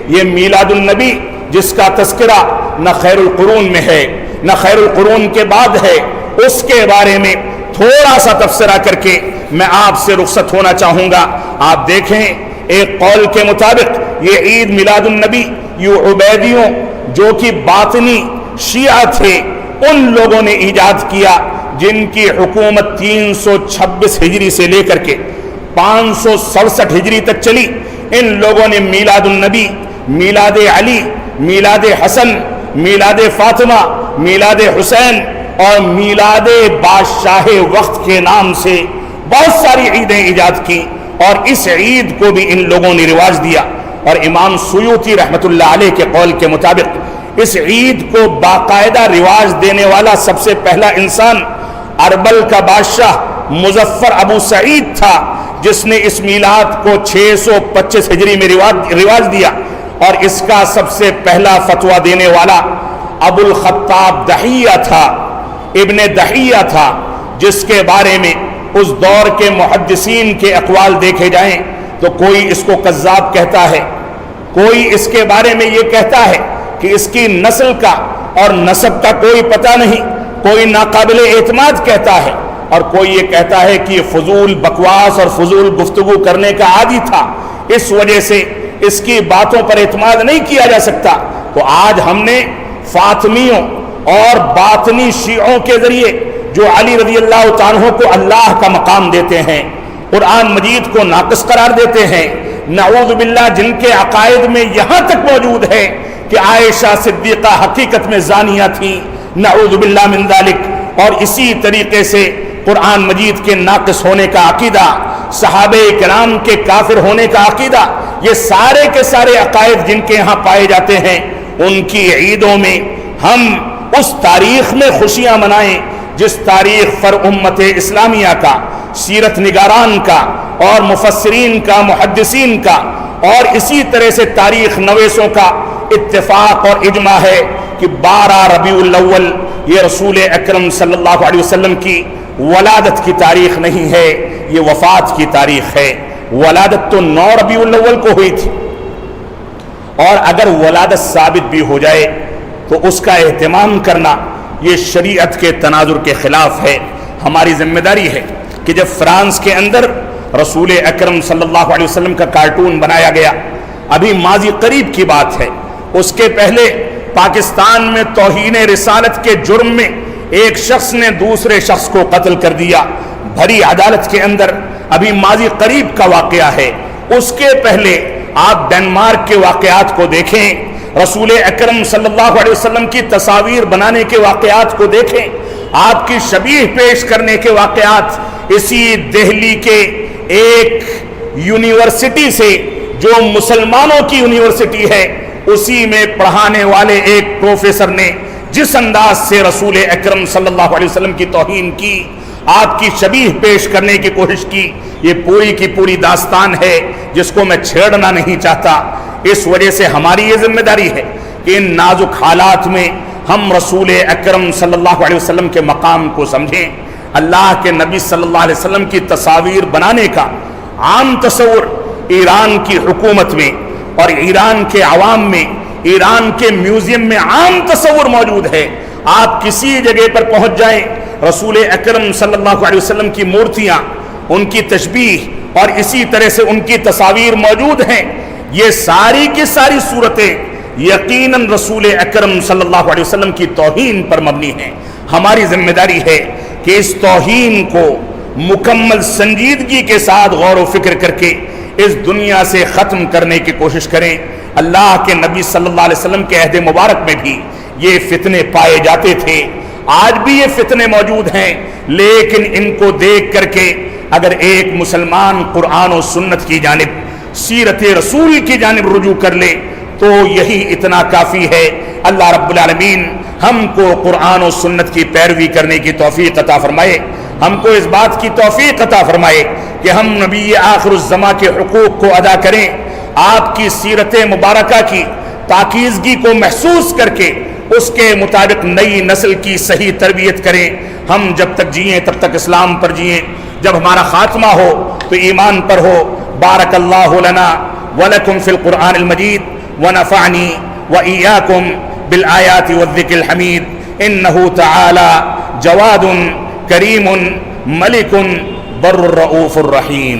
یہ میلاد النبی جس کا تذکرہ نہ خیر القرون میں ہے نہ خیر القرون کے بعد ہے، اس کے بارے میں تھوڑا سا تبصرہ کر کے میں آپ سے رخصت ہونا چاہوں گا۔ آپ دیکھیں، ایک قول کے مطابق یہ عید میلاد النبی یہ عبیدیوں جو کہ باطنی شیعہ تھے ان لوگوں نے ایجاد کیا، جن کی حکومت 326 ہجری سے لے کر کے 567 ہجری تک چلی۔ ان لوگوں نے میلاد النبی، میلاد علی، میلاد حسن، میلاد فاطمہ، میلاد حسین اور میلاد بادشاہ وقت کے نام سے بہت ساری عیدیں ایجاد کی، اور اس عید کو بھی ان لوگوں نے رواج دیا۔ اور امام سیوطی رحمۃ اللہ علیہ کے قول کے مطابق اس عید کو باقاعدہ رواج دینے والا سب سے پہلا انسان اربل کا بادشاہ مظفر ابو سعید تھا، جس نے اس میلاد کو 625 ہجری میں رواج دیا، اور اس کا سب سے پہلا فتویٰ دینے والا ابو الخطاب دحیہ تھا، ابن دحیہ تھا، جس کے بارے میں اس دور کے محدثین کے اقوال دیکھے جائیں تو کوئی اس کو کذاب کہتا ہے، کوئی اس کے بارے میں یہ کہتا ہے کہ اس کی نسل کا اور نسب کا کوئی پتہ نہیں، کوئی ناقابل اعتماد کہتا ہے، اور کوئی یہ کہتا ہے کہ یہ فضول بکواس اور فضول گفتگو کرنے کا عادی تھا، اس وجہ سے اس کی باتوں پر اعتماد نہیں کیا جا سکتا۔ تو آج ہم نے فاطمیوں اور باطنی شیعوں کے ذریعے جو علی رضی اللہ عنہ کو اللہ کا مقام دیتے ہیں، قرآن مجید کو ناقص قرار دیتے ہیں، نعوذ باللہ جن کے عقائد میں یہاں تک موجود ہے کہ عائشہ صدیقہ حقیقت میں زانیہ تھی، نعوذ باللہ من ذالک، اور اسی طریقے سے قرآن مجید کے ناقص ہونے کا عقیدہ، صحابہ کرام کے کافر ہونے کا عقیدہ، یہ سارے کے سارے عقائد جن کے یہاں پائے جاتے ہیں، ان کی عیدوں میں ہم اس تاریخ میں خوشیاں منائیں جس تاریخ پر امت اسلامیہ کا، سیرت نگاران کا اور مفسرین کا، محدثین کا اور اسی طرح سے تاریخ نویسوں کا اتفاق اور اجماع ہے کہ 12 ربیع الاول یہ رسول اکرم صلی اللہ علیہ وسلم کی ولادت کی تاریخ نہیں ہے، یہ وفات کی تاریخ ہے۔ ولادت تو 9 ربیع الاول کو ہوئی تھی، اور اگر ولادت ثابت بھی ہو جائے تو اس کا اہتمام کرنا یہ شریعت کے تناظر کے خلاف ہے۔ ہماری ذمہ داری ہے کہ جب فرانس کے اندر رسول اکرم صلی اللہ علیہ وسلم کا کارٹون بنایا گیا، ابھی ماضی قریب کی بات ہے، اس کے پہلے پاکستان میں توہین رسالت کے جرم میں ایک شخص نے دوسرے شخص کو قتل کر دیا، بھری عدالت کے اندر، ابھی ماضی قریب کا واقعہ ہے۔ اس کے پہلے آپ ڈنمارک کے واقعات کو دیکھیں، رسول اکرم صلی اللہ علیہ وسلم کی تصاویر بنانے کے واقعات کو دیکھیں، آپ کی شبیہ پیش کرنے کے واقعات، اسی دہلی کے ایک یونیورسٹی سے جو مسلمانوں کی یونیورسٹی ہے، اسی میں پڑھانے والے ایک پروفیسر نے جس انداز سے رسول اکرم صلی اللہ علیہ وسلم کی توہین کی، آپ کی شبیہ پیش کرنے کی کوشش کی، یہ پوری کی پوری داستان ہے جس کو میں چھیڑنا نہیں چاہتا۔ اس وجہ سے ہماری یہ ذمہ داری ہے کہ ان نازک حالات میں ہم رسول اکرم صلی اللہ علیہ وسلم کے مقام کو سمجھیں۔ اللہ کے نبی صلی اللہ علیہ وسلم کی تصاویر بنانے کا عام تصور ایران کی حکومت میں اور ایران کے عوام میں، ایران کے میوزیم میں عام تصور موجود ہے۔ آپ کسی جگہ پر پہنچ جائیں، رسول اکرم صلی اللہ علیہ وسلم کی مورتیاں، ان کی تشبیہ اور اسی طرح سے ان کی تصاویر موجود ہیں۔ یہ ساری کی ساری صورتیں یقیناً رسول اکرم صلی اللہ علیہ وسلم کی توہین پر مبنی ہیں۔ ہماری ذمہ داری ہے کہ اس توہین کو مکمل سنجیدگی کے ساتھ غور و فکر کر کے اس دنیا سے ختم کرنے کی کوشش کریں۔ اللہ کے نبی صلی اللہ علیہ وسلم کے عہد مبارک میں بھی یہ فتنے پائے جاتے تھے، آج بھی یہ فتنے موجود ہیں، لیکن ان کو دیکھ کر کے اگر ایک مسلمان قرآن و سنت کی جانب، سیرت رسول کی جانب رجوع کر لے تو یہی اتنا کافی ہے۔ اللہ رب العالمین ہم کو قرآن و سنت کی پیروی کرنے کی توفیق عطا فرمائے، ہم کو اس بات کی توفیق عطا فرمائے کہ ہم نبی آخر الزماں کے حقوق کو ادا کریں، آپ کی سیرت مبارکہ کی پاکیزگی کو محسوس کر کے اس کے مطابق نئی نسل کی صحیح تربیت کریں۔ ہم جب تک جئیں تب تک اسلام پر جئیں، جب ہمارا خاتمہ ہو تو ایمان پر ہو۔ بارک اللہ لنا ولکم فی القرآن المجید ونفعني وإياكم بالآيات والذكر الحميد إنه تعالى جواد كريم ملك بر الرؤوف الرحيم.